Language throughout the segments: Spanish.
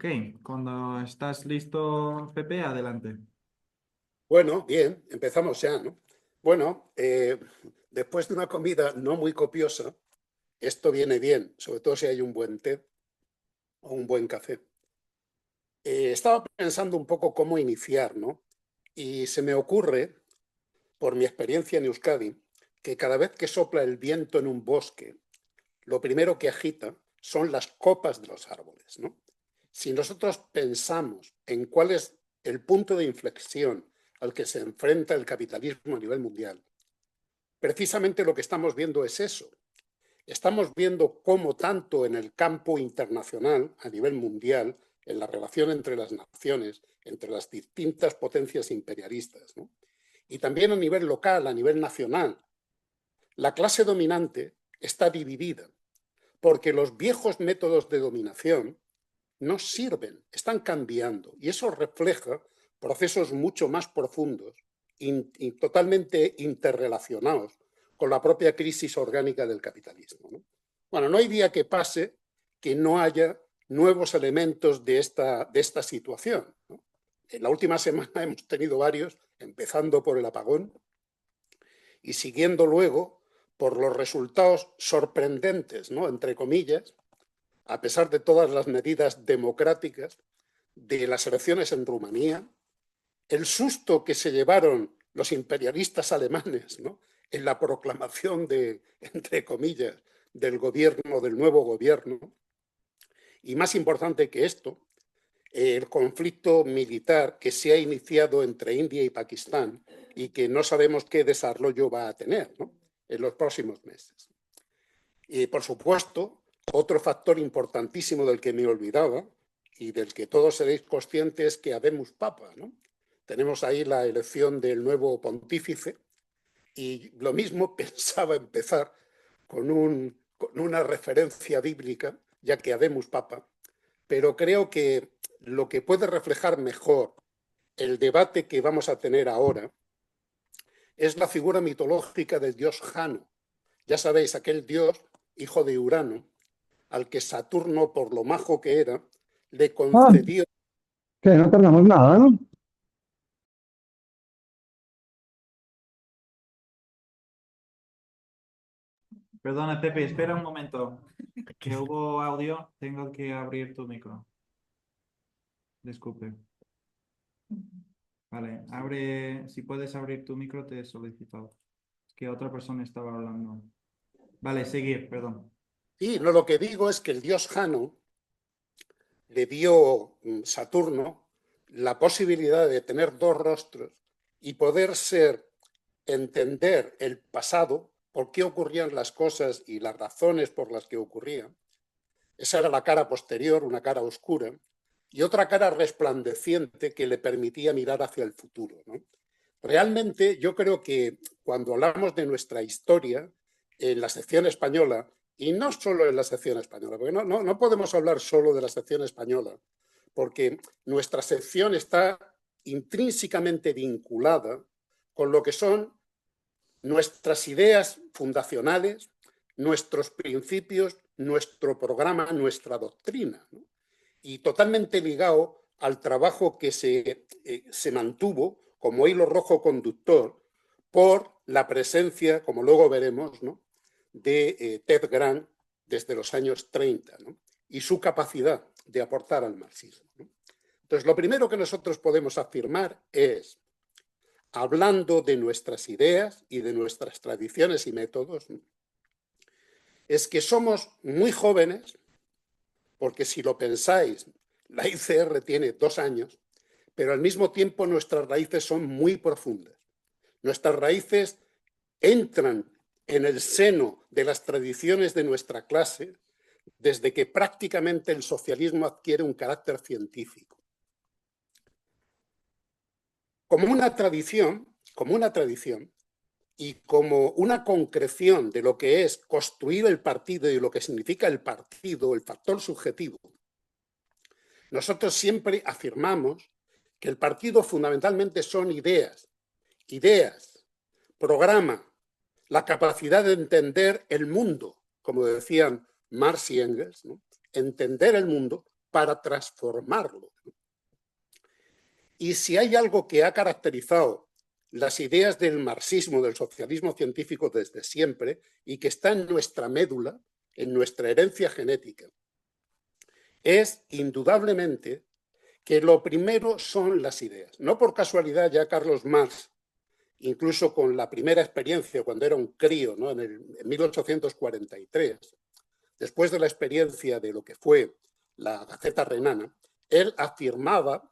Ok, cuando estás listo, Pepe, adelante. Bueno, bien, empezamos ya, ¿no? Bueno, después de una comida no muy copiosa, esto viene bien, sobre todo si hay un buen té o un buen café. Estaba pensando un poco cómo iniciar, ¿no? Y se me ocurre, por mi experiencia en Euskadi, que cada vez que sopla el viento en un bosque, lo primero que agita son las copas de los árboles, ¿no? Si nosotros pensamos en cuál es el punto de inflexión al que se enfrenta el capitalismo a nivel mundial, precisamente lo que estamos viendo es eso. Estamos viendo cómo tanto en el campo internacional, a nivel mundial, en la relación entre las naciones, entre las distintas potencias imperialistas, ¿no? Y también a nivel local, a nivel nacional, la clase dominante está dividida, porque los viejos métodos de dominación no sirven, están cambiando, y eso refleja procesos mucho más profundos y totalmente interrelacionados con la propia crisis orgánica del capitalismo, ¿no? Bueno, no hay día que pase que no haya nuevos elementos de esta situación, ¿no? En la última semana hemos tenido varios, empezando por el apagón y siguiendo luego por los resultados sorprendentes, ¿no?, entre comillas, a pesar de todas las medidas democráticas, de las elecciones en Rumanía, el susto que se llevaron los imperialistas alemanes, ¿no?, en la proclamación de, entre comillas, del gobierno, del nuevo gobierno, y más importante que esto, el conflicto militar que se ha iniciado entre India y Pakistán y que no sabemos qué desarrollo va a tener, ¿no?, en los próximos meses. Y, por supuesto, otro factor importantísimo del que me olvidaba y del que todos seréis conscientes es que habemos papa, ¿no? Tenemos ahí la elección del nuevo pontífice y lo mismo pensaba empezar con una referencia bíblica, ya que habemos papa, pero creo que lo que puede reflejar mejor el debate que vamos a tener ahora es la figura mitológica del dios Jano. Ya sabéis, aquel dios, hijo de Urano, al que Saturno, por lo majo que era, le Ah, concedió. que no tardamos nada, ¿no? Perdona, Pepe, espera un momento. Que hubo audio, tengo que abrir tu micro. Disculpe. Vale, abre, si puedes abrir tu micro, te he solicitado. Es que otra persona estaba hablando. Vale, seguir, perdón. Y no, lo que digo es que el dios Jano le dio Saturno la posibilidad de tener dos rostros y poder entender el pasado, por qué ocurrían las cosas y las razones por las que ocurrían. Esa era la cara posterior, una cara oscura, y otra cara resplandeciente que le permitía mirar hacia el futuro, ¿no? Realmente yo creo que cuando hablamos de nuestra historia en la sección española, y no solo en la sección española, porque no podemos hablar solo de la sección española, porque nuestra sección está intrínsecamente vinculada con lo que son nuestras ideas fundacionales, nuestros principios, nuestro programa, nuestra doctrina, ¿no? Y totalmente ligado al trabajo que se mantuvo como hilo rojo conductor por la presencia, como luego veremos, ¿no?, de Ted Grant desde los años 30, ¿no?, y su capacidad de aportar al marxismo, ¿no? Entonces, lo primero que nosotros podemos afirmar es, hablando de nuestras ideas y de nuestras tradiciones y métodos, ¿no?, es que somos muy jóvenes, porque si lo pensáis, la ICR tiene 2 años, pero al mismo tiempo nuestras raíces son muy profundas. Nuestras raíces entran en el seno de las tradiciones de nuestra clase desde que prácticamente el socialismo adquiere un carácter científico. Como una tradición y como una concreción de lo que es construir el partido y lo que significa el partido, el factor subjetivo, nosotros siempre afirmamos que el partido fundamentalmente son ideas, programa, la capacidad de entender el mundo, como decían Marx y Engels, ¿no?, entender el mundo para transformarlo. Y si hay algo que ha caracterizado las ideas del marxismo, del socialismo científico desde siempre, y que está en nuestra médula, en nuestra herencia genética, es indudablemente que lo primero son las ideas. No por casualidad ya Carlos Marx, incluso con la primera experiencia cuando era un crío, ¿no? en 1843, después de la experiencia de lo que fue la Gaceta Renana, él afirmaba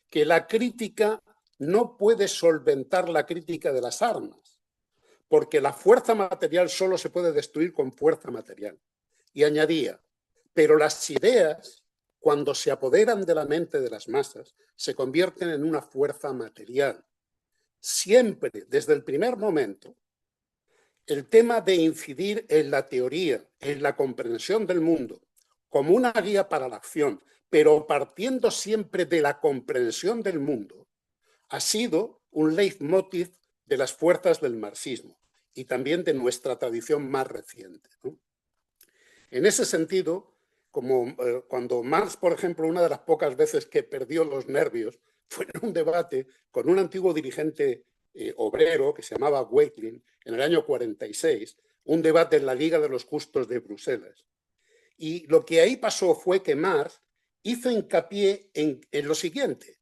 que la crítica no puede solventar la crítica de las armas, porque la fuerza material solo se puede destruir con fuerza material. Y añadía, pero las ideas, cuando se apoderan de la mente de las masas, se convierten en una fuerza material. Siempre, desde el primer momento, el tema de incidir en la teoría, en la comprensión del mundo, como una guía para la acción, pero partiendo siempre de la comprensión del mundo, ha sido un leitmotiv de las fuerzas del marxismo y también de nuestra tradición más reciente, ¿no? En ese sentido, como cuando Marx, por ejemplo, una de las pocas veces que perdió los nervios fue en un debate con un antiguo dirigente obrero que se llamaba Weitlin en el año 46, un debate en la Liga de los Justos de Bruselas. Y lo que ahí pasó fue que Marx hizo hincapié en lo siguiente: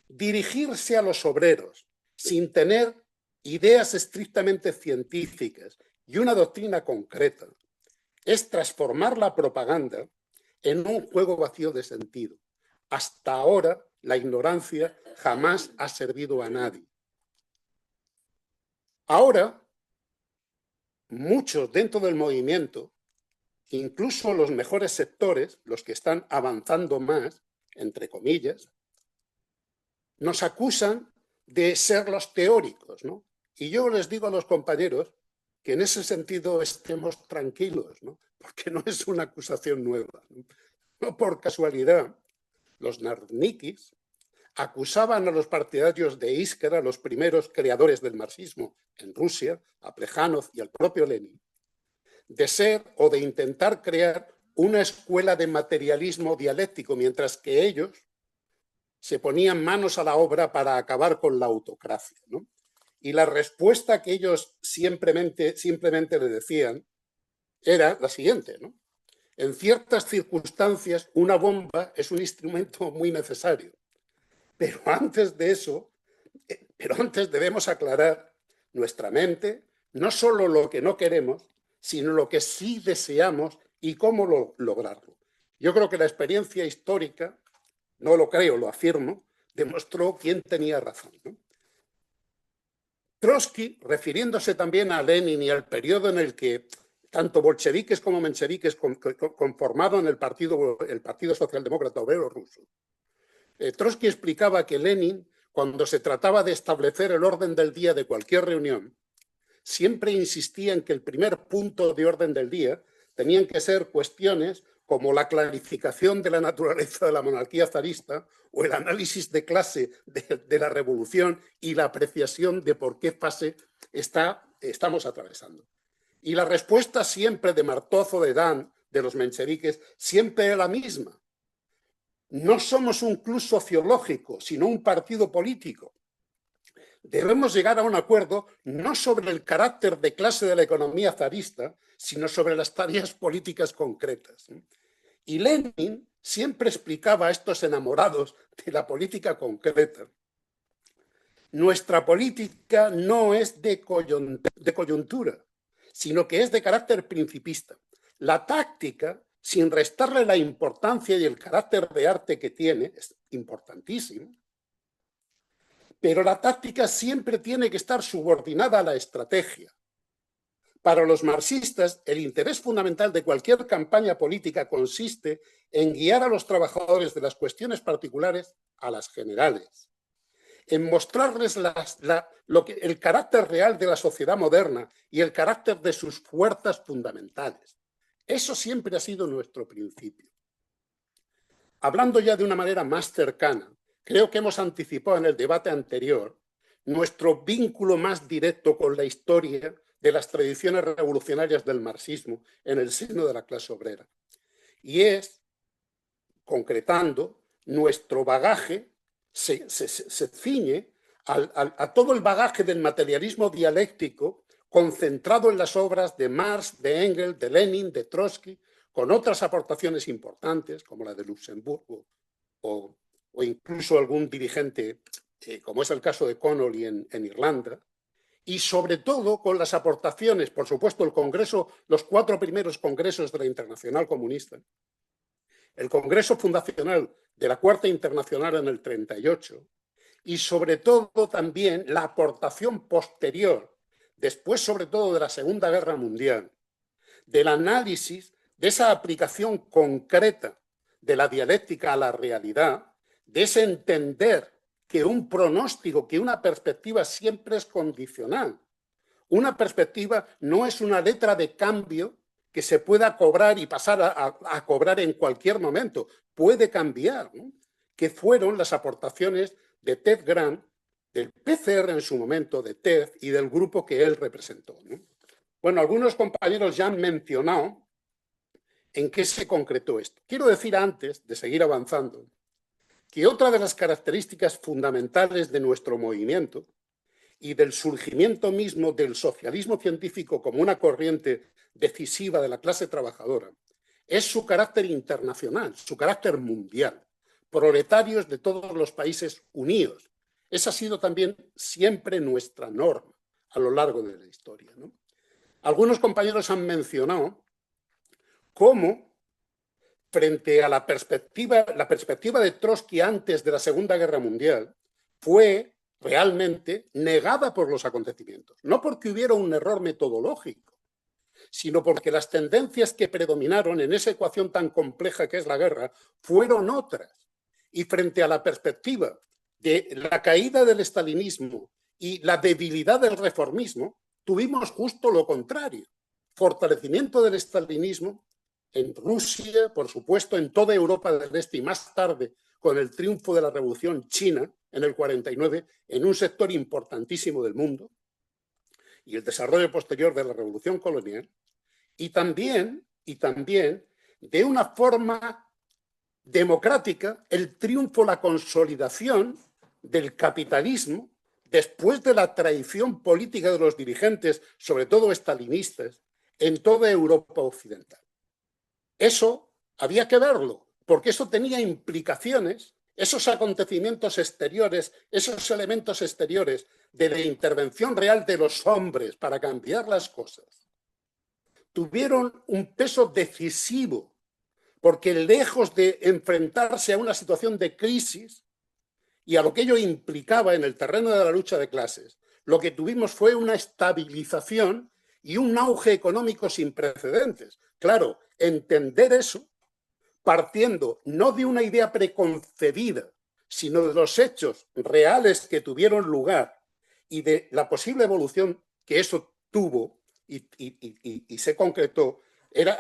dirigirse a los obreros sin tener ideas estrictamente científicas y una doctrina concreta es transformar la propaganda en un juego vacío de sentido. Hasta ahora la ignorancia jamás ha servido a nadie. Ahora, muchos dentro del movimiento, incluso los mejores sectores, los que están avanzando más, entre comillas, nos acusan de ser los teóricos, ¿no? Y yo les digo a los compañeros que en ese sentido estemos tranquilos, ¿no? Porque no es una acusación nueva, ¿no? No por casualidad, los narnikis acusaban a los partidarios de Iskra, los primeros creadores del marxismo en Rusia, a Plejánov y al propio Lenin, de ser o de intentar crear una escuela de materialismo dialéctico, mientras que ellos se ponían manos a la obra para acabar con la autocracia, ¿no? Y la respuesta que ellos simplemente le decían era la siguiente, ¿no? En ciertas circunstancias, una bomba es un instrumento muy necesario, pero antes de eso, antes debemos aclarar nuestra mente, no solo lo que no queremos, sino lo que sí deseamos y cómo lograrlo. Yo creo que la experiencia histórica, no lo creo, lo afirmo, demostró quién tenía razón, ¿no? Trotsky, refiriéndose también a Lenin y al periodo en el que tanto bolcheviques como mencheviques conformaron el Partido Socialdemócrata Obrero Ruso, Trotsky explicaba que Lenin, cuando se trataba de establecer el orden del día de cualquier reunión, siempre insistía en que el primer punto de orden del día tenían que ser cuestiones como la clarificación de la naturaleza de la monarquía zarista o el análisis de clase de la revolución y la apreciación de por qué fase estamos atravesando. Y la respuesta siempre de Martov o de Dan, de los mencheviques, siempre era la misma. No somos un club sociológico, sino un partido político. Debemos llegar a un acuerdo no sobre el carácter de clase de la economía zarista, sino sobre las tareas políticas concretas. Y Lenin siempre explicaba a estos enamorados de la política concreta: nuestra política no es de coyuntura, sino que es de carácter principista. La táctica, sin restarle la importancia y el carácter de arte que tiene, es importantísimo, pero la táctica siempre tiene que estar subordinada a la estrategia. Para los marxistas, el interés fundamental de cualquier campaña política consiste en guiar a los trabajadores de las cuestiones particulares a las generales, en mostrarles el carácter real de la sociedad moderna y el carácter de sus fuerzas fundamentales. Eso siempre ha sido nuestro principio. Hablando ya de una manera más cercana, creo que hemos anticipado en el debate anterior nuestro vínculo más directo con la historia de las tradiciones revolucionarias del marxismo en el seno de la clase obrera. Y es concretando, nuestro bagaje se ciñe a todo el bagaje del materialismo dialéctico concentrado en las obras de Marx, de Engels, de Lenin, de Trotsky, con otras aportaciones importantes, como la de Luxemburgo, o incluso algún dirigente, como es el caso de Connolly en Irlanda, y sobre todo con las aportaciones, por supuesto, el Congreso, los 4 primeros congresos de la Internacional Comunista, el Congreso Fundacional de la Cuarta Internacional en el 38, y sobre todo también la aportación posterior, después sobre todo de la Segunda Guerra Mundial, del análisis de esa aplicación concreta de la dialéctica a la realidad, de ese entender que un pronóstico, que una perspectiva siempre es condicional. Una perspectiva no es una letra de cambio que se pueda cobrar y pasar a cobrar en cualquier momento. Puede cambiar, ¿no? Que fueron las aportaciones de Ted Grant, del PCR en su momento, de Ted y del grupo que él representó, ¿no? Bueno, algunos compañeros ya han mencionado en qué se concretó esto. Quiero decir, antes de seguir avanzando, que otra de las características fundamentales de nuestro movimiento y del surgimiento mismo del socialismo científico como una corriente decisiva de la clase trabajadora es su carácter internacional, su carácter mundial. Proletarios de todos los países unidos. Esa ha sido también siempre nuestra norma a lo largo de la historia, ¿no? Algunos compañeros han mencionado cómo, frente a la perspectiva de Trotsky antes de la Segunda Guerra Mundial, fue realmente negada por los acontecimientos. No porque hubiera un error metodológico, sino porque las tendencias que predominaron en esa ecuación tan compleja que es la guerra fueron otras. Y frente a la perspectiva de la caída del estalinismo y la debilidad del reformismo, tuvimos justo lo contrario. Fortalecimiento del estalinismo en Rusia, por supuesto, en toda Europa del Este y más tarde con el triunfo de la Revolución China en el 49, en un sector importantísimo del mundo, y el desarrollo posterior de la Revolución colonial, y también de una forma democrática, el triunfo, la consolidación del capitalismo después de la traición política de los dirigentes, sobre todo estalinistas, en toda Europa occidental. Eso había que verlo, porque eso tenía implicaciones, esos acontecimientos exteriores, esos elementos exteriores de la intervención real de los hombres para cambiar las cosas, tuvieron un peso decisivo, porque lejos de enfrentarse a una situación de crisis y a lo que ello implicaba en el terreno de la lucha de clases, lo que tuvimos fue una estabilización y un auge económico sin precedentes. Claro, entender eso partiendo no de una idea preconcebida, sino de los hechos reales que tuvieron lugar y de la posible evolución que eso tuvo y se concretó,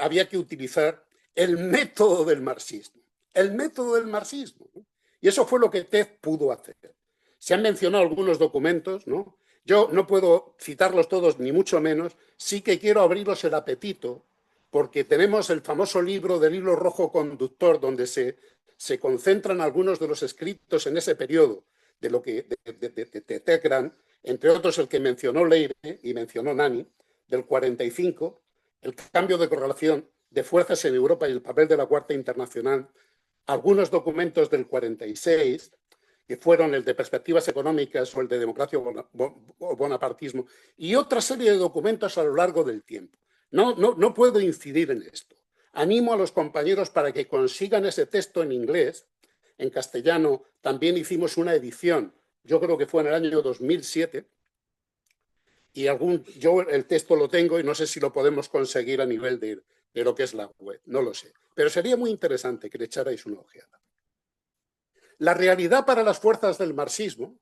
había que utilizar el método del marxismo. El método del marxismo, ¿no? Y eso fue lo que Ted pudo hacer. Se han mencionado algunos documentos, ¿no? Yo no puedo citarlos todos, ni mucho menos. Sí que quiero abriros el apetito, porque tenemos el famoso libro del hilo rojo conductor, donde se concentran algunos de los escritos en ese periodo de lo que de Ted Grant, entre otros el que mencionó Leire y mencionó Nani, del 45, el cambio de correlación de fuerzas en Europa y el papel de la Cuarta Internacional, algunos documentos del 46, que fueron el de perspectivas económicas o el de democracia o bonapartismo, y otra serie de documentos a lo largo del tiempo. No puedo incidir en esto. Animo a los compañeros para que consigan ese texto en inglés. En castellano también hicimos una edición, yo creo que fue en el año 2007, y yo el texto lo tengo y no sé si lo podemos conseguir a nivel de lo que es la web, no lo sé. Pero sería muy interesante que le echarais una ojeada. La realidad para las fuerzas del marxismo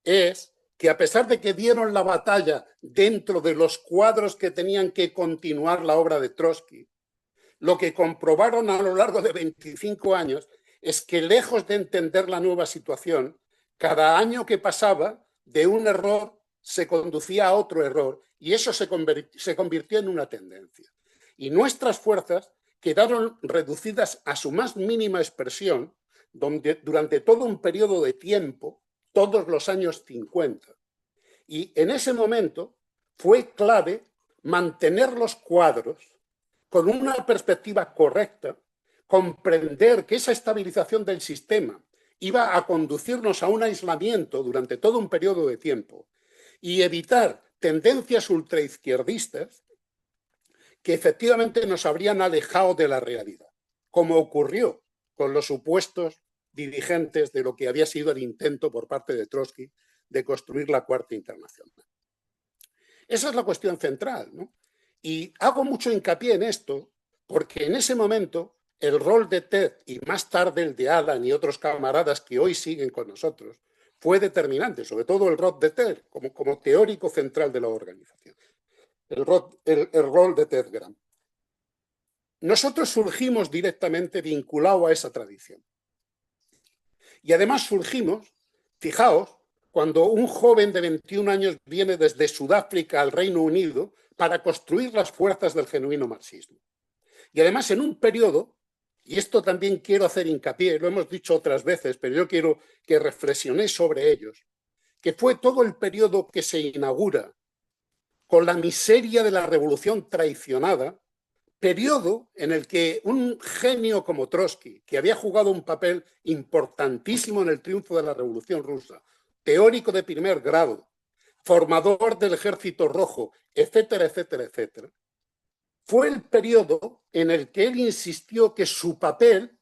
es que a pesar de que dieron la batalla dentro de los cuadros que tenían que continuar la obra de Trotsky, lo que comprobaron a lo largo de 25 años es que lejos de entender la nueva situación, cada año que pasaba de un error se conducía a otro error y eso se convirtió en una tendencia. Y nuestras fuerzas, quedaron reducidas a su más mínima expresión durante todo un periodo de tiempo, todos los años 50. Y en ese momento fue clave mantener los cuadros con una perspectiva correcta, comprender que esa estabilización del sistema iba a conducirnos a un aislamiento durante todo un periodo de tiempo y evitar tendencias ultraizquierdistas que efectivamente nos habrían alejado de la realidad, como ocurrió con los supuestos dirigentes de lo que había sido el intento por parte de Trotsky de construir la Cuarta Internacional. Esa es la cuestión central, ¿no? Y hago mucho hincapié en esto porque en ese momento el rol de Ted y más tarde el de Alan y otros camaradas que hoy siguen con nosotros fue determinante, sobre todo el rol de Ted como teórico central de la organización, el rol de Ted Graham. Nosotros surgimos directamente vinculados a esa tradición. Y además surgimos, fijaos, cuando un joven de 21 años viene desde Sudáfrica al Reino Unido para construir las fuerzas del genuino marxismo. Y además en un periodo, y esto también quiero hacer hincapié, lo hemos dicho otras veces, pero yo quiero que reflexionéis sobre ellos, que fue todo el periodo que se inaugura con la miseria de la revolución traicionada, periodo en el que un genio como Trotsky, que había jugado un papel importantísimo en el triunfo de la Revolución Rusa, teórico de primer grado, formador del Ejército Rojo, etcétera, etcétera, etcétera, fue el periodo en el que él insistió que su papel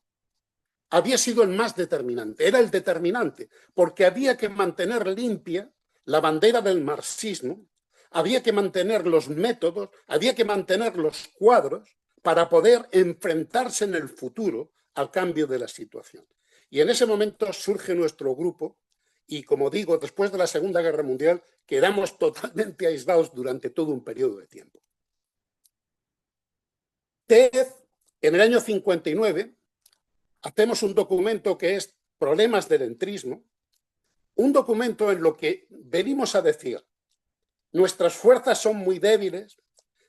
había sido el más determinante, era el determinante, porque había que mantener limpia la bandera del marxismo, había que mantener los métodos, había que mantener los cuadros para poder enfrentarse en el futuro al cambio de la situación. Y en ese momento surge nuestro grupo y, como digo, después de la Segunda Guerra Mundial quedamos totalmente aislados durante todo un periodo de tiempo. TED, en el año 59, hacemos un documento que es Problemas del entrismo, un documento en lo que venimos a decir nuestras fuerzas son muy débiles,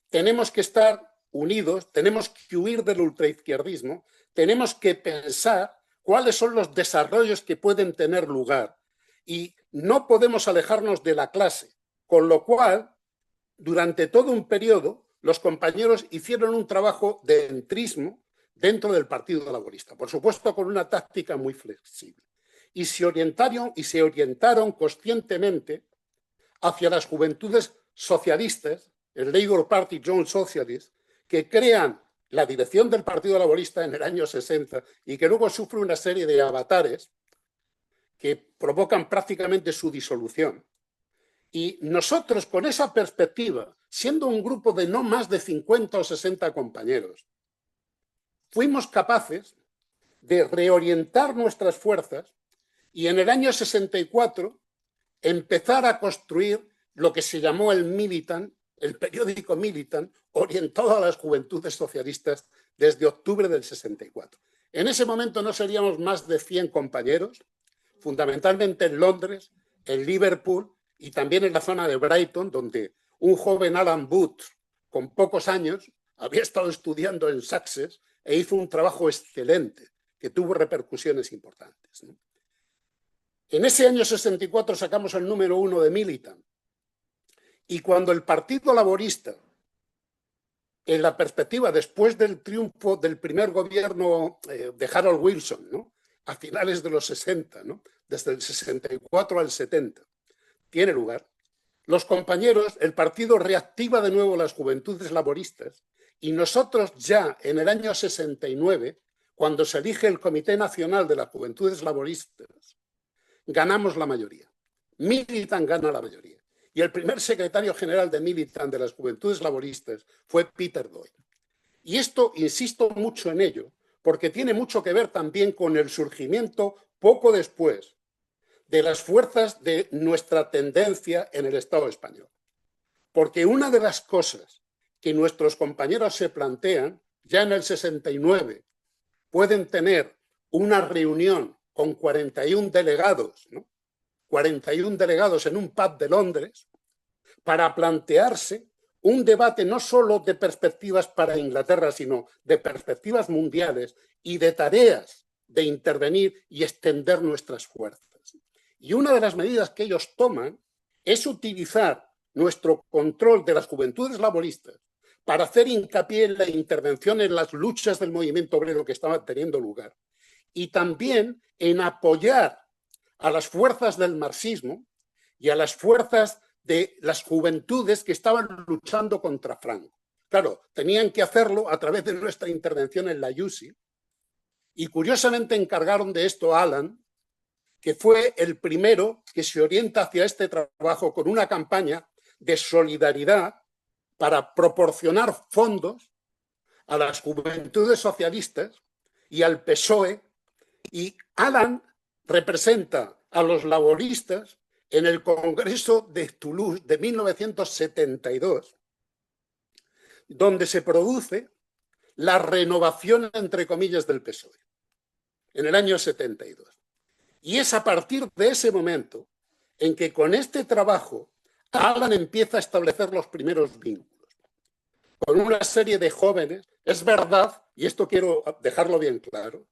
tenemos que estar unidos, tenemos que huir del ultraizquierdismo, tenemos que pensar cuáles son los desarrollos que pueden tener lugar y no podemos alejarnos de la clase, con lo cual, durante todo un periodo, los compañeros hicieron un trabajo de entrismo dentro del Partido Laborista, por supuesto con una táctica muy flexible, y se orientaron conscientemente hacia las juventudes socialistas, el Labour Party Young Socialist, que crean la dirección del Partido Laborista en el año 60 y que luego sufre una serie de avatares que provocan prácticamente su disolución. Y nosotros, con esa perspectiva, siendo un grupo de no más de 50 o 60 compañeros, fuimos capaces de reorientar nuestras fuerzas y en el año 64 empezar a construir lo que se llamó el Militant, el periódico Militant, orientado a las juventudes socialistas desde octubre del 64. En ese momento no seríamos más de 100 compañeros, fundamentalmente en Londres, en Liverpool y también en la zona de Brighton, donde un joven Alan Booth, con pocos años, había estado estudiando en Sussex e hizo un trabajo excelente que tuvo repercusiones importantes, ¿no? En ese año 64 sacamos el número 1 de Militant. Y cuando el Partido Laborista, en la perspectiva después del triunfo del primer gobierno de Harold Wilson, ¿no?, a finales de los 60, ¿no?, desde el 64 al 70, tiene lugar, los compañeros, el partido reactiva de nuevo las juventudes laboristas y nosotros ya en el año 69, cuando se elige el Comité Nacional de las Juventudes Laboristas, ganamos la mayoría. Militant gana la mayoría. Y el primer secretario general de Militant de las Juventudes Laboristas fue Peter Doyle. Y esto, insisto mucho en ello, porque tiene mucho que ver también con el surgimiento, poco después, de las fuerzas de nuestra tendencia en el Estado español. Porque una de las cosas que nuestros compañeros se plantean, ya en el 69, pueden tener una reunión con 41 delegados, ¿no?, 41 delegados en un pub de Londres, para plantearse un debate no solo de perspectivas para Inglaterra, sino de perspectivas mundiales y de tareas de intervenir y extender nuestras fuerzas. Y una de las medidas que ellos toman es utilizar nuestro control de las juventudes laboristas para hacer hincapié en la intervención en las luchas del movimiento obrero que estaban teniendo lugar y también en apoyar a las fuerzas del marxismo y a las fuerzas de las juventudes que estaban luchando contra Franco. Claro, tenían que hacerlo a través de nuestra intervención en la UCI y curiosamente encargaron de esto a Alan, que fue el primero que se orienta hacia este trabajo con una campaña de solidaridad para proporcionar fondos a las juventudes socialistas y al PSOE, y Alan representa a los laboristas en el Congreso de Toulouse de 1972, donde se produce la renovación, entre comillas, del PSOE, en el año 72. Y es a partir de ese momento en que con este trabajo Alan empieza a establecer los primeros vínculos con una serie de jóvenes. Es verdad, y esto quiero dejarlo bien claro,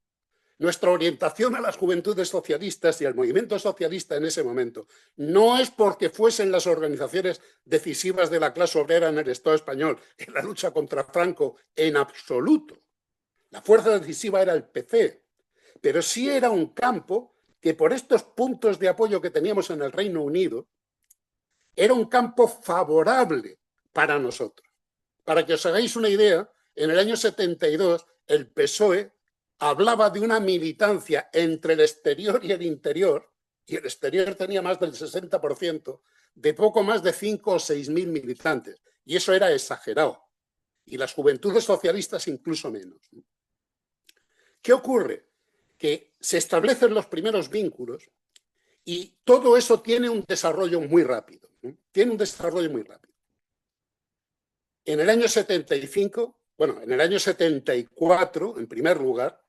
nuestra orientación a las juventudes socialistas y al movimiento socialista en ese momento no es porque fuesen las organizaciones decisivas de la clase obrera en el Estado español en la lucha contra Franco, en absoluto. La fuerza decisiva era el PC, pero sí era un campo que por estos puntos de apoyo que teníamos en el Reino Unido, era un campo favorable para nosotros. Para que os hagáis una idea, en el año 72 el PSOE hablaba de una militancia entre el exterior y el interior, y el exterior tenía más del 60%, de poco más de 5 o 6.000 militantes, y eso era exagerado, y las juventudes socialistas incluso menos. ¿Qué ocurre? Que se establecen los primeros vínculos y todo eso tiene un desarrollo muy rápido. Tiene un desarrollo muy rápido. En el año 75, en el año 74, en primer lugar,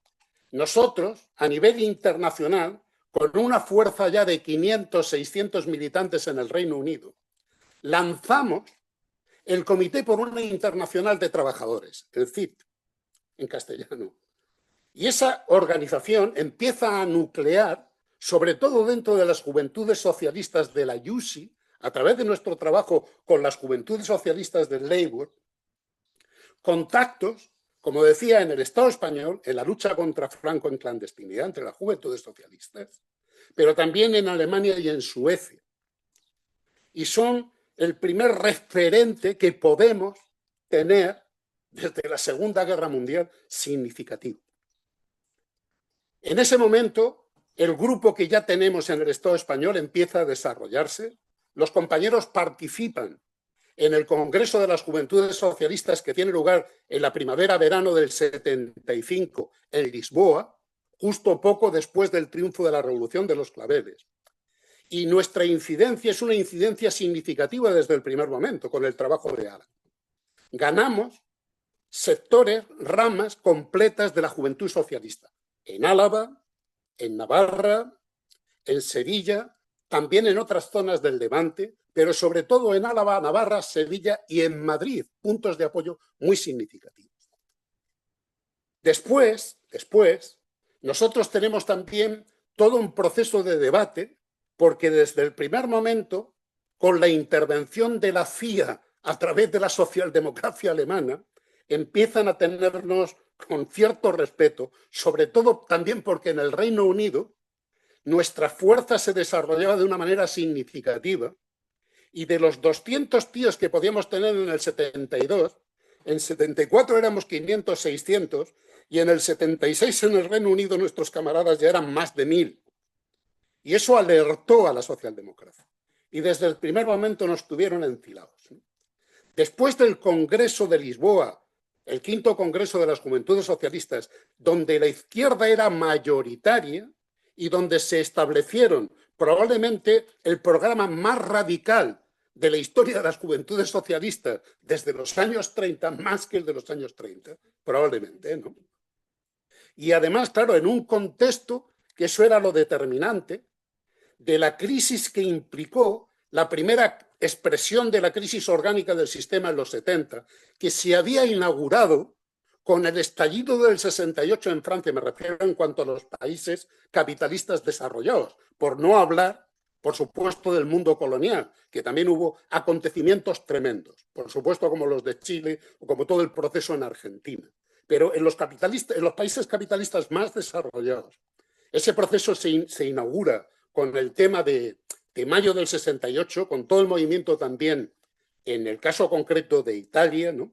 nosotros, a nivel internacional, con una fuerza ya de 500, 600 militantes en el Reino Unido, lanzamos el Comité por una Internacional de Trabajadores, el CIT, en castellano. Y esa organización empieza a nuclear, sobre todo dentro de las juventudes socialistas de la UCI, a través de nuestro trabajo con las juventudes socialistas del Labour, contactos, como decía, en el Estado español, en la lucha contra Franco en clandestinidad entre las juventudes socialistas, pero también en Alemania y en Suecia. Y son el primer referente que podemos tener desde la Segunda Guerra Mundial significativo. En ese momento, el grupo que ya tenemos en el Estado español empieza a desarrollarse. Los compañeros participan en el Congreso de las Juventudes Socialistas que tiene lugar en la primavera-verano del 75 en Lisboa, justo poco después del triunfo de la Revolución de los Claveles. Y nuestra incidencia es una incidencia significativa desde el primer momento, con el trabajo de Alan. Ganamos sectores, ramas completas de la juventud socialista. En Álava, en Navarra, en Sevilla, también en otras zonas del Levante, pero sobre todo en Álava, Navarra, Sevilla y en Madrid, puntos de apoyo muy significativos. Después, nosotros tenemos también todo un proceso de debate, porque desde el primer momento, con la intervención de la CIA a través de la socialdemocracia alemana, empiezan a tenernos con cierto respeto, sobre todo también porque en el Reino Unido nuestra fuerza se desarrollaba de una manera significativa y de los 200 tíos que podíamos tener en el 72, en 74 éramos 500, 600 y en el 76 en el Reino Unido nuestros camaradas ya eran más de 1000. Y eso alertó a la socialdemocracia. Y desde el primer momento nos tuvieron enfilados. Después del Congreso de Lisboa, el quinto Congreso de las Juventudes Socialistas, donde la izquierda era mayoritaria y donde se establecieron probablemente el programa más radical de la historia de las juventudes socialistas desde los años 30, más que el de los años 30, probablemente, ¿no? Y además, claro, en un contexto que eso era lo determinante de la crisis que implicó la primera expresión de la crisis orgánica del sistema en los 70, que se había inaugurado con el estallido del 68 en Francia, me refiero en cuanto a los países capitalistas desarrollados, por no hablar, por supuesto, del mundo colonial, que también hubo acontecimientos tremendos, por supuesto como los de Chile o como todo el proceso en Argentina. Pero en los países capitalistas más desarrollados, ese proceso se inaugura con el tema de mayo del 68, con todo el movimiento también, en el caso concreto de Italia, ¿no?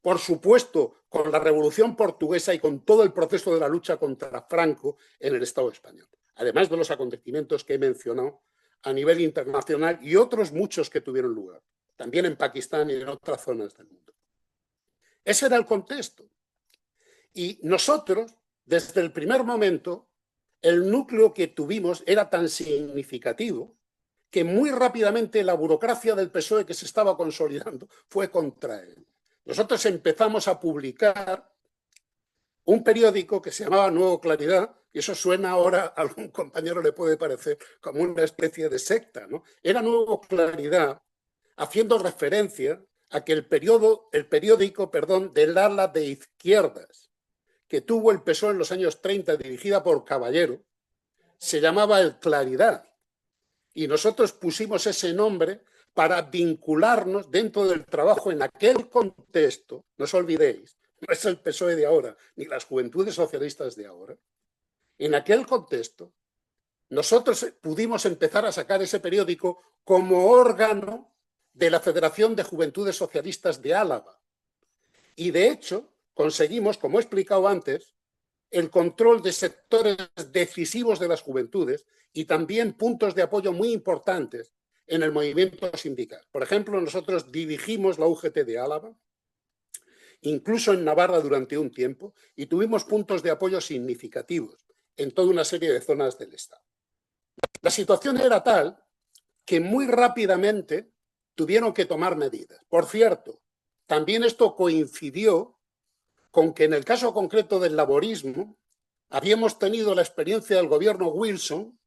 Por supuesto, con la Revolución Portuguesa y con todo el proceso de la lucha contra Franco en el Estado español, además de los acontecimientos que he mencionado a nivel internacional y otros muchos que tuvieron lugar, también en Pakistán y en otras zonas del mundo. Ese era el contexto. Y nosotros, desde el primer momento, el núcleo que tuvimos era tan significativo que muy rápidamente la burocracia del PSOE que se estaba consolidando fue contra él. Nosotros empezamos a publicar un periódico que se llamaba Nuevo Claridad, y eso suena ahora, a algún compañero le puede parecer como una especie de secta, ¿no? Era Nuevo Claridad, haciendo referencia a que el periódico del ala de izquierdas que tuvo el PSOE en los años 30, dirigida por Caballero, se llamaba El Claridad. Y nosotros pusimos ese nombre para vincularnos dentro del trabajo en aquel contexto. No os olvidéis, no es el PSOE de ahora, ni las juventudes socialistas de ahora. En aquel contexto, nosotros pudimos empezar a sacar ese periódico como órgano de la Federación de Juventudes Socialistas de Álava. Y de hecho, conseguimos, como he explicado antes, el control de sectores decisivos de las juventudes y también puntos de apoyo muy importantes en el movimiento sindical. Por ejemplo, nosotros dirigimos la UGT de Álava, incluso en Navarra durante un tiempo, y tuvimos puntos de apoyo significativos en toda una serie de zonas del Estado. La situación era tal que muy rápidamente tuvieron que tomar medidas. Por cierto, también esto coincidió con que en el caso concreto del laborismo habíamos tenido la experiencia del gobierno Wilson,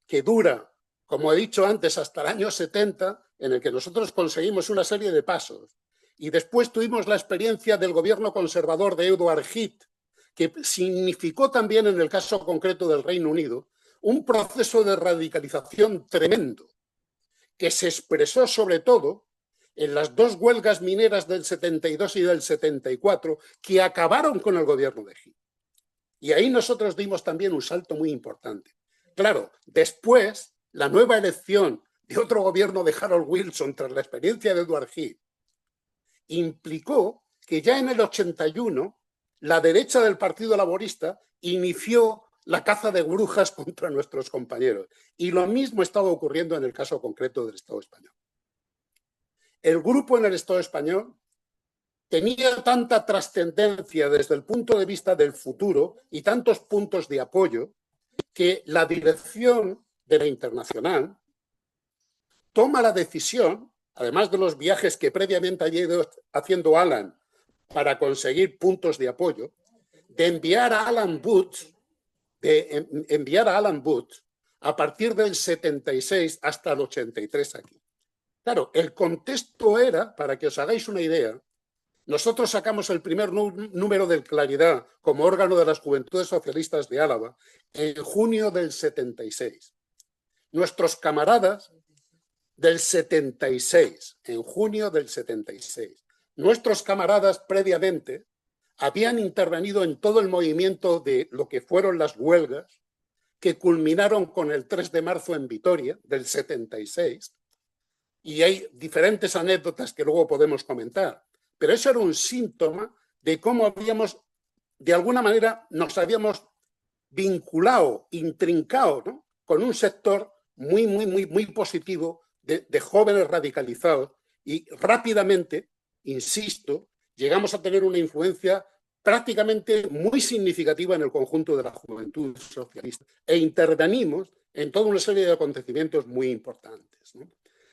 que dura, como he dicho antes, hasta el año 70, en el que nosotros conseguimos una serie de pasos. Y después tuvimos la experiencia del gobierno conservador de Edward Heath, que significó también, en el caso concreto del Reino Unido, un proceso de radicalización tremendo, que se expresó sobre todo en las dos huelgas mineras del 72 y del 74, que acabaron con el gobierno de Heath. Y ahí nosotros dimos también un salto muy importante. Claro, después, la nueva elección de otro gobierno de Harold Wilson tras la experiencia de Edward Heath implicó que ya en el 81 la derecha del Partido Laborista inició la caza de brujas contra nuestros compañeros. Y lo mismo estaba ocurriendo en el caso concreto del Estado español. El grupo en el Estado español tenía tanta trascendencia desde el punto de vista del futuro y tantos puntos de apoyo que la dirección de la Internacional toma la decisión, además de los viajes que previamente había ido haciendo Alan para conseguir puntos de apoyo, de enviar a Alan Booth, a partir del 76 hasta el 83 aquí. Claro, el contexto era, para que os hagáis una idea, nosotros sacamos el primer número del Claridad como órgano de las Juventudes Socialistas de Álava en junio del 76. Nuestros camaradas del 76, en junio del 76, nuestros camaradas previamente habían intervenido en todo el movimiento de lo que fueron las huelgas que culminaron con el 3 de marzo en Vitoria del 76, y hay diferentes anécdotas que luego podemos comentar. Pero eso era un síntoma de cómo habíamos, de alguna manera, nos habíamos vinculado, intrincado, ¿no?, con un sector muy positivo de jóvenes radicalizados, y rápidamente, insisto, llegamos a tener una influencia prácticamente muy significativa en el conjunto de la juventud socialista e intervenimos en toda una serie de acontecimientos muy importantes, ¿no?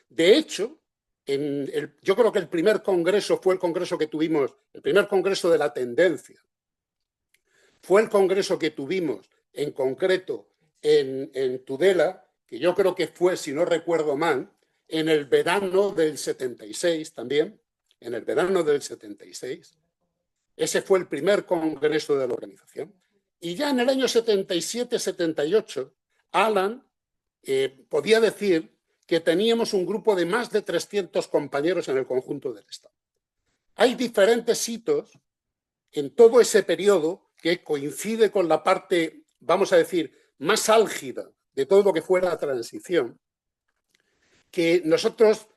De hecho, yo creo que el primer congreso fue el congreso que tuvimos, el primer congreso de la tendencia, fue el congreso que tuvimos en concreto en Tudela, que yo creo que fue, si no recuerdo mal, en el verano del 76 también, en el verano del 76. Ese fue el primer congreso de la organización. Y ya en el año 77-78, Alan podía decir que teníamos un grupo de más de 300 compañeros en el conjunto del Estado. Hay diferentes hitos en todo ese periodo que coincide con la parte, vamos a decir, más álgida de todo lo que fue la transición, que nosotros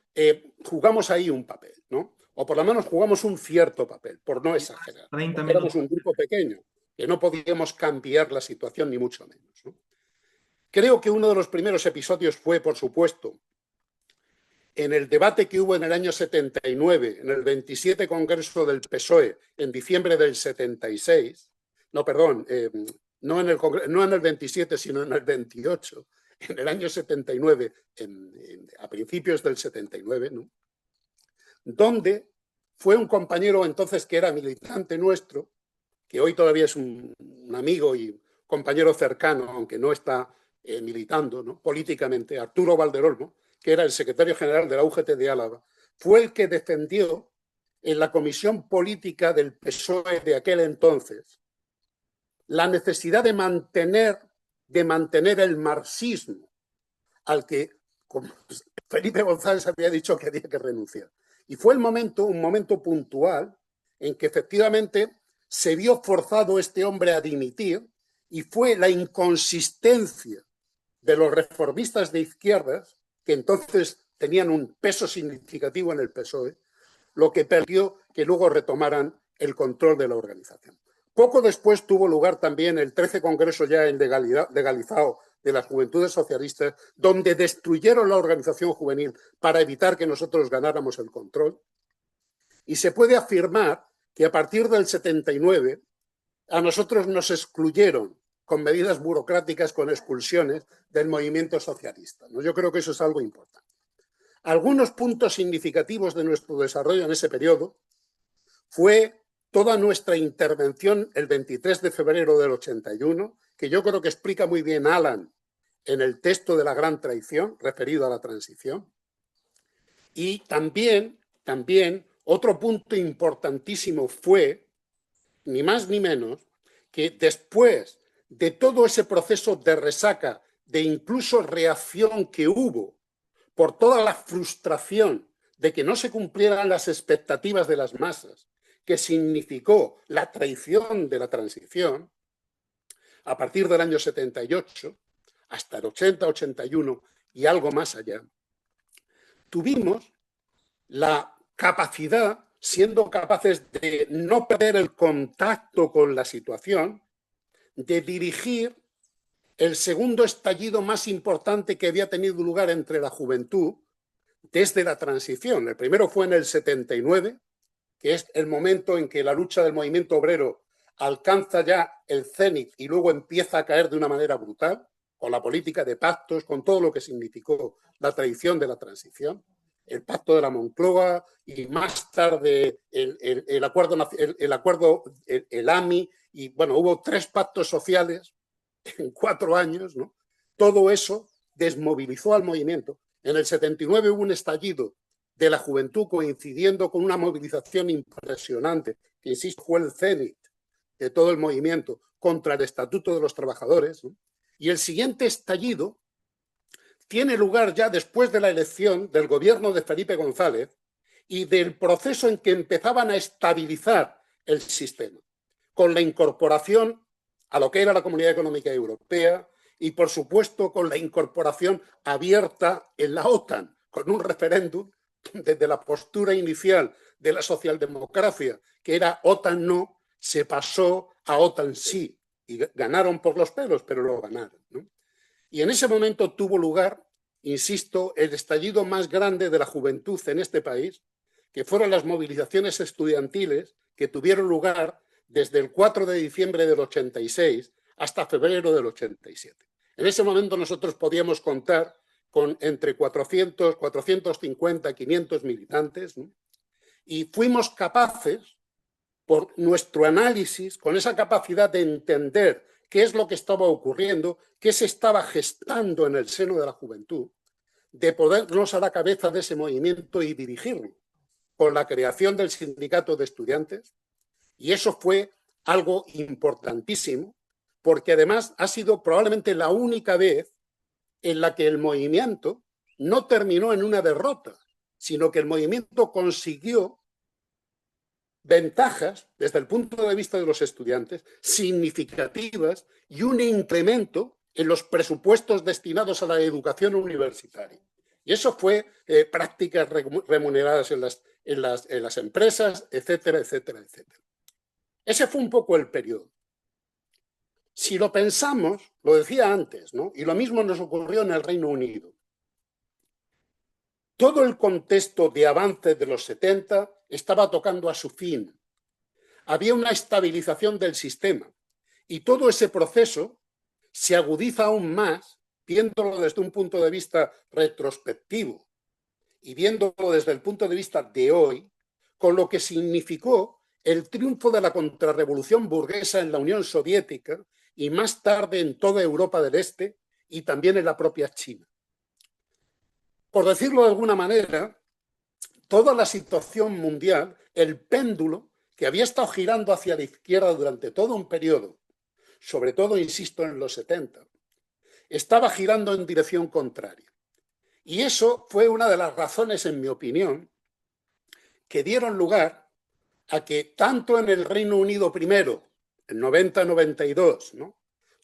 jugamos ahí un papel, ¿no? O por lo menos jugamos un cierto papel, por no exagerar. 30 Éramos minutos. un grupo pequeño, que no podíamos cambiar la situación, ni mucho menos, ¿no? Creo que uno de los primeros episodios fue, por supuesto, en el debate que hubo en el año 79, en el 27 Congreso del PSOE, en diciembre del 76, no, perdón, no en el 27, sino en el 28, en el año 79, a principios del 79, ¿no? Donde fue un compañero entonces que era militante nuestro, que hoy todavía es un amigo y compañero cercano, aunque no está militando, ¿no?, políticamente, Arturo Valderolmo, que era el secretario general de la UGT de Álava, fue el que defendió en la comisión política del PSOE de aquel entonces la necesidad de mantener el marxismo al que Felipe González había dicho que había que renunciar. Y fue un momento puntual en que efectivamente se vio forzado este hombre a dimitir, y fue la inconsistencia de los reformistas de izquierdas, que entonces tenían un peso significativo en el PSOE, lo que permitió que luego retomaran el control de la organización. Poco después tuvo lugar también el 13 Congreso ya legalizado de las Juventudes Socialistas, donde destruyeron la organización juvenil para evitar que nosotros ganáramos el control. Y se puede afirmar que a partir del 79 a nosotros nos excluyeron con medidas burocráticas, con expulsiones del movimiento socialista, ¿no? Yo creo que eso es algo importante. Algunos puntos significativos de nuestro desarrollo en ese periodo fue toda nuestra intervención el 23 de febrero del 81, que yo creo que explica muy bien Alan en el texto de la gran traición, referido a la transición. Y también otro punto importantísimo fue, ni más ni menos, que después de todo ese proceso de resaca, de incluso reacción que hubo por toda la frustración de que no se cumplieran las expectativas de las masas, que significó la traición de la transición, a partir del año 78 hasta el 80-81 y algo más allá, tuvimos la capacidad, siendo capaces de no perder el contacto con la situación, de dirigir el segundo estallido más importante que había tenido lugar entre la juventud desde la transición. El primero fue en el 79, que es el momento en que la lucha del movimiento obrero alcanza ya el cénit y luego empieza a caer de una manera brutal, con la política de pactos, con todo lo que significó la traición de la transición, el pacto de la Moncloa y más tarde el acuerdo, el AMI, y bueno, hubo 3 pactos sociales en 4 años, ¿no? Todo eso desmovilizó al movimiento. En el 79 hubo un estallido de la juventud coincidiendo con una movilización impresionante, que insisto fue el cénit de todo el movimiento contra el Estatuto de los Trabajadores, ¿no? Y el siguiente estallido tiene lugar ya después de la elección del gobierno de Felipe González y del proceso en que empezaban a estabilizar el sistema, con la incorporación a lo que era la Comunidad Económica Europea y, por supuesto, con la incorporación abierta en la OTAN, con un referéndum desde la postura inicial de la socialdemocracia, que era OTAN no, se pasó a OTAN sí, y ganaron por los pelos, pero lo ganaron, ¿no? Y en ese momento tuvo lugar, insisto, el estallido más grande de la juventud en este país, que fueron las movilizaciones estudiantiles que tuvieron lugar desde el 4 de diciembre del 86 hasta febrero del 87. En ese momento nosotros podíamos contar con entre 400, 450, 500 militantes, ¿no? Y fuimos capaces, por nuestro análisis, con esa capacidad de entender qué es lo que estaba ocurriendo, qué se estaba gestando en el seno de la juventud, de ponernos a la cabeza de ese movimiento y dirigirlo, con la creación del sindicato de estudiantes, y eso fue algo importantísimo, porque además ha sido probablemente la única vez en la que el movimiento no terminó en una derrota, sino que el movimiento consiguió ventajas desde el punto de vista de los estudiantes significativas y un incremento en los presupuestos destinados a la educación universitaria. Y eso fue prácticas remuneradas en las empresas, etcétera, etcétera, etcétera. Ese fue un poco el periodo. Si lo pensamos, lo decía antes, ¿no? Y lo mismo nos ocurrió en el Reino Unido. Todo el contexto de avance de los 70 estaba tocando a su fin. Había una estabilización del sistema y todo ese proceso se agudiza aún más viéndolo desde un punto de vista retrospectivo y viéndolo desde el punto de vista de hoy, con lo que significó el triunfo de la contrarrevolución burguesa en la Unión Soviética y más tarde en toda Europa del Este y también en la propia China. Por decirlo de alguna manera, toda la situación mundial, el péndulo que había estado girando hacia la izquierda durante todo un periodo, sobre todo, insisto, en los 70, estaba girando en dirección contraria. Y eso fue una de las razones, en mi opinión, que dieron lugar a que tanto en el Reino Unido primero, en 90-92, ¿no?,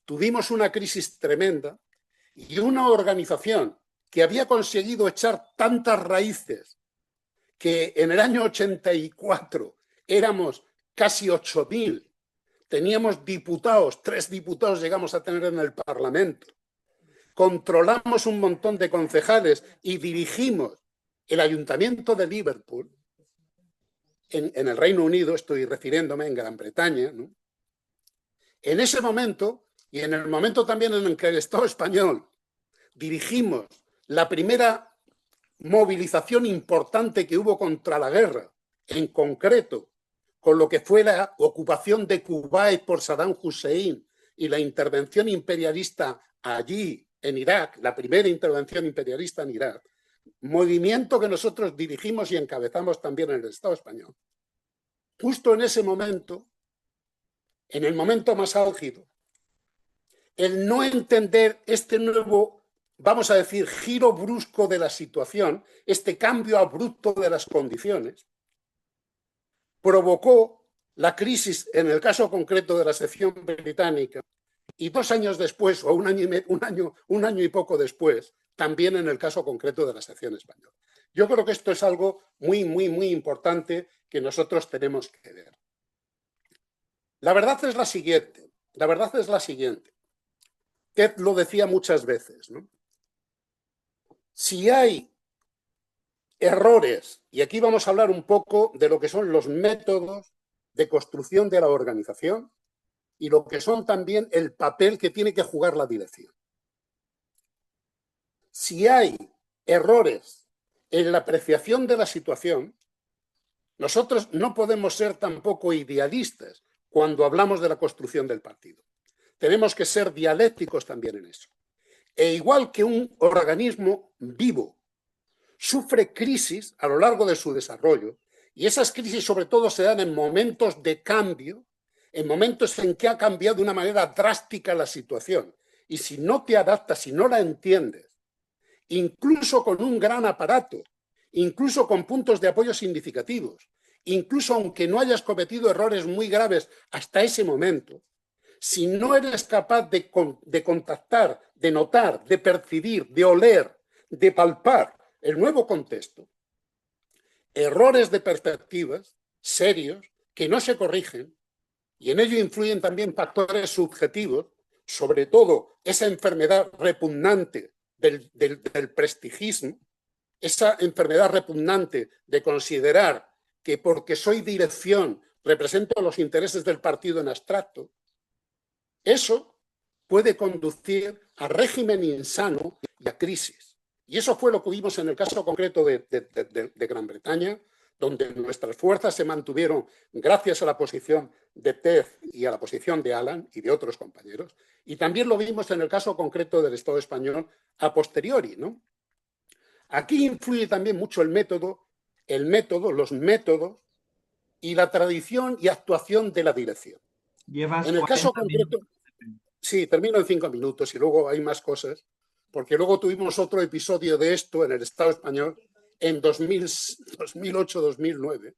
tuvimos una crisis tremenda y una organización que había conseguido echar tantas raíces que en el año 84 éramos casi 8.000, teníamos diputados, 3 diputados llegamos a tener en el Parlamento, controlamos un montón de concejales y dirigimos el Ayuntamiento de Liverpool, en el Reino Unido, estoy refiriéndome, en Gran Bretaña, ¿no? En ese momento, y en el momento también en el que el Estado español dirigimos la primera movilización importante que hubo contra la guerra, en concreto con lo que fue la ocupación de Kuwait por Saddam Hussein y la intervención imperialista allí en Irak, la primera intervención imperialista en Irak, movimiento que nosotros dirigimos y encabezamos también en el Estado español. Justo en ese momento, en el momento más álgido, el no entender este nuevo, vamos a decir, giro brusco de la situación, este cambio abrupto de las condiciones, provocó la crisis en el caso concreto de la sección británica y 2 años después, o un año y poco después, también en el caso concreto de la sección española. Yo creo que esto es algo muy, muy, muy importante que nosotros tenemos que ver. La verdad es la siguiente, Ted lo decía muchas veces, ¿no? Si hay errores, y aquí vamos a hablar un poco de lo que son los métodos de construcción de la organización y lo que son también el papel que tiene que jugar la dirección. Si hay errores en la apreciación de la situación, nosotros no podemos ser tampoco idealistas cuando hablamos de la construcción del partido. Tenemos que ser dialécticos también en eso. E igual que un organismo vivo sufre crisis a lo largo de su desarrollo, y esas crisis sobre todo se dan en momentos de cambio, en momentos en que ha cambiado de una manera drástica la situación. Y si no te adaptas, si no la entiendes, incluso con un gran aparato, incluso con puntos de apoyo significativos, incluso aunque no hayas cometido errores muy graves hasta ese momento, si no eres capaz de contactar, de notar, de percibir, de oler, de palpar el nuevo contexto, errores de perspectivas serios que no se corrigen, y en ello influyen también factores subjetivos, sobre todo esa enfermedad repugnante del prestigismo, esa enfermedad repugnante de considerar que porque soy dirección represento los intereses del partido en abstracto, eso puede conducir a régimen insano y a crisis. Y eso fue lo que vimos en el caso concreto de Gran Bretaña, donde nuestras fuerzas se mantuvieron gracias a la posición de Ted y a la posición de Alan y de otros compañeros. Y también lo vimos en el caso concreto del Estado español a posteriori, ¿no? Aquí influye también mucho el método, los métodos y la tradición y actuación de la dirección. Llevas En el caso 40 concreto, minutos. sí, termino en 5 minutos y luego hay más cosas, porque luego tuvimos otro episodio de esto en el Estado español en 2008-2009,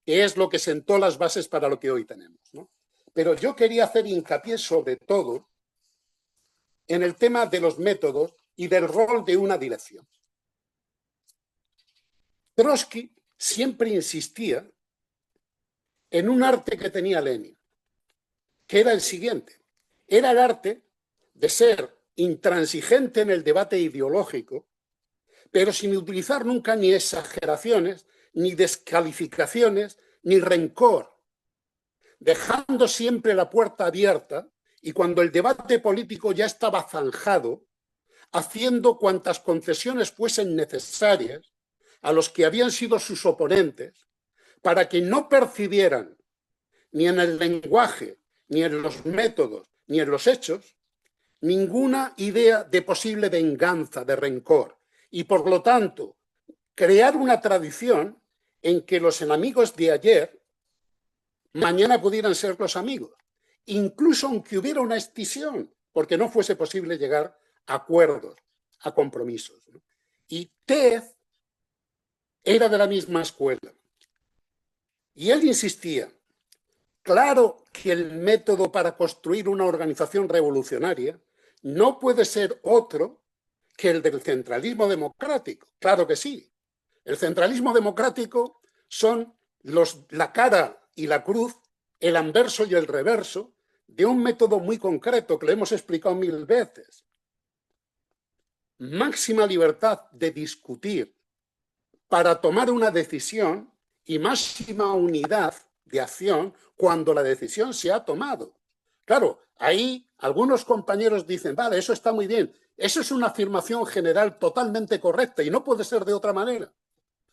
que es lo que sentó las bases para lo que hoy tenemos, ¿no? Pero yo quería hacer hincapié sobre todo en el tema de los métodos y del rol de una dirección. Trotsky siempre insistía en un arte que tenía Lenin, que era el siguiente. Era el arte de ser intransigente en el debate ideológico, pero sin utilizar nunca ni exageraciones, ni descalificaciones, ni rencor, dejando siempre la puerta abierta y cuando el debate político ya estaba zanjado, haciendo cuantas concesiones fuesen necesarias a los que habían sido sus oponentes para que no percibieran ni en el lenguaje, ni en los métodos, ni en los hechos, ninguna idea de posible venganza, de rencor. Y por lo tanto, crear una tradición en que los enemigos de ayer mañana pudieran ser los amigos, incluso aunque hubiera una escisión, porque no fuese posible llegar a acuerdos, a compromisos. Y Ted era de la misma escuela. Y él insistía, claro que el método para construir una organización revolucionaria no puede ser otro que el del centralismo democrático. Claro que sí. El centralismo democrático son la cara y la cruz, el anverso y el reverso de un método muy concreto que lo hemos explicado 1000 veces. Máxima libertad de discutir para tomar una decisión y máxima unidad de acción cuando la decisión se ha tomado. Claro, ahí algunos compañeros dicen, vale, eso está muy bien, eso es una afirmación general totalmente correcta y no puede ser de otra manera.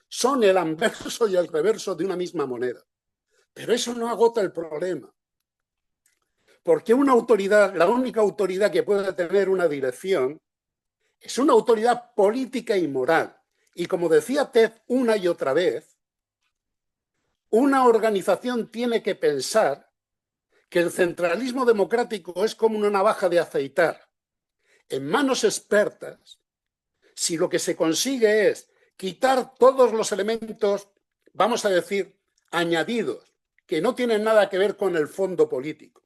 Son el anverso y el reverso de una misma moneda. Pero eso no agota el problema. Porque una autoridad, la única autoridad que puede tener una dirección, es una autoridad política y moral. Y como decía Ted una y otra vez, una organización tiene que pensar que el centralismo democrático es como una navaja de afeitar. En manos expertas, si lo que se consigue es quitar todos los elementos, vamos a decir, añadidos, que no tienen nada que ver con el fondo político,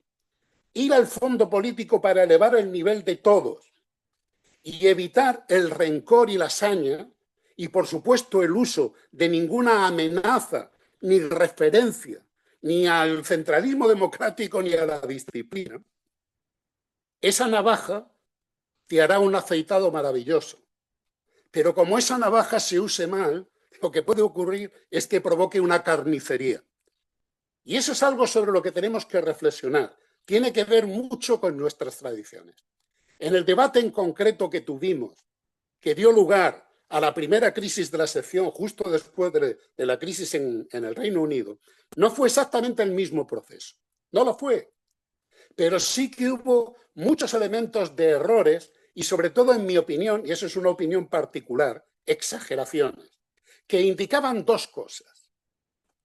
ir al fondo político para elevar el nivel de todos y evitar el rencor y la saña y, por supuesto, el uso de ninguna amenaza ni referencia ni al centralismo democrático ni a la disciplina, esa navaja te hará un afeitado maravilloso. Pero como esa navaja se use mal, lo que puede ocurrir es que provoque una carnicería. Y eso es algo sobre lo que tenemos que reflexionar. Tiene que ver mucho con nuestras tradiciones. En el debate en concreto que tuvimos, que dio lugar a la primera crisis de la sección justo después de la crisis en el Reino Unido, no fue exactamente el mismo proceso. No lo fue. Pero sí que hubo muchos elementos de errores y sobre todo, en mi opinión, y eso es una opinión particular, exageraciones, que indicaban dos cosas.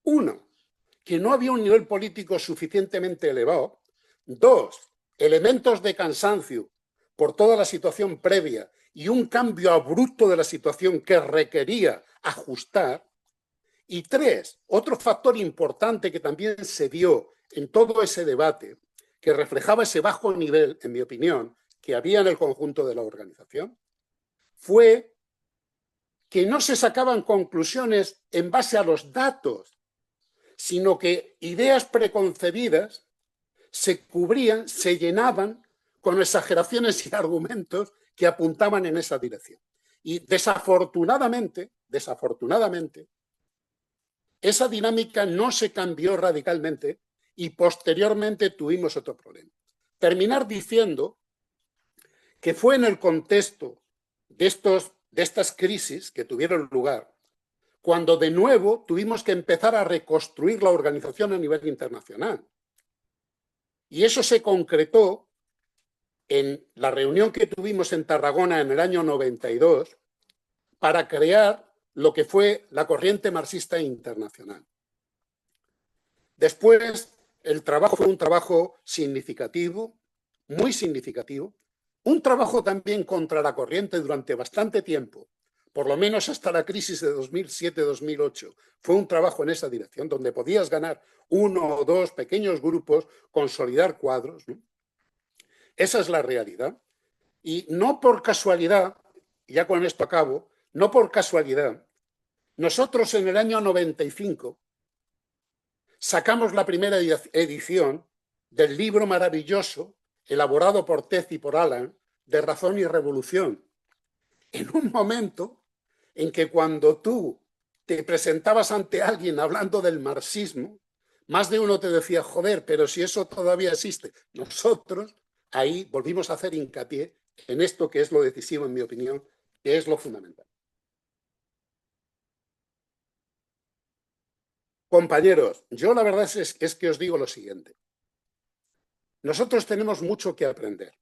Uno, que no había un nivel político suficientemente elevado. Dos, elementos de cansancio por toda la situación previa y un cambio abrupto de la situación que requería ajustar. Y tres, otro factor importante que también se dio en todo ese debate, que reflejaba ese bajo nivel, en mi opinión, que había en el conjunto de la organización, fue que no se sacaban conclusiones en base a los datos, sino que ideas preconcebidas se cubrían, se llenaban con exageraciones y argumentos que apuntaban en esa dirección. Y desafortunadamente, esa dinámica no se cambió radicalmente y posteriormente tuvimos otro problema. Terminar diciendo que fue en el contexto de estas crisis que tuvieron lugar cuando de nuevo tuvimos que empezar a reconstruir la organización a nivel internacional. Y eso se concretó en la reunión que tuvimos en Tarragona en el año 92 para crear lo que fue la corriente marxista internacional. Después, el trabajo fue un trabajo significativo, muy significativo, un trabajo también contra la corriente durante bastante tiempo, por lo menos hasta la crisis de 2007-2008. Fue un trabajo en esa dirección, donde podías ganar uno o dos pequeños grupos, consolidar cuadros, ¿no? Esa es la realidad. Y no por casualidad, ya con esto acabo, no por casualidad, nosotros en el año 95 sacamos la primera edición del libro maravilloso, elaborado por Tez y por Alan, de Razón y Revolución, en un momento en que cuando tú te presentabas ante alguien hablando del marxismo, más de uno te decía, joder, pero si eso todavía existe. Nosotros ahí volvimos a hacer hincapié en esto que es lo decisivo, en mi opinión, que es lo fundamental. Compañeros, yo la verdad es que os digo lo siguiente. Nosotros tenemos mucho que aprender.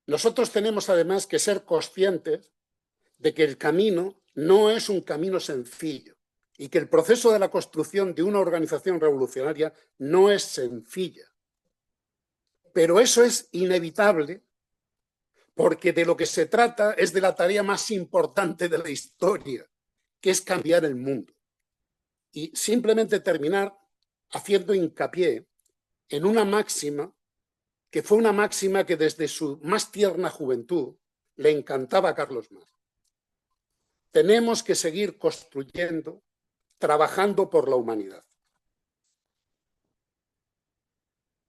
Nosotros tenemos además que ser conscientes de que el camino no es un camino sencillo y que el proceso de la construcción de una organización revolucionaria no es sencilla. Pero eso es inevitable porque de lo que se trata es de la tarea más importante de la historia, que es cambiar el mundo. Y simplemente terminar haciendo hincapié en una máxima que fue una máxima que desde su más tierna juventud le encantaba a Carlos Marx. Tenemos que seguir construyendo, trabajando por la humanidad.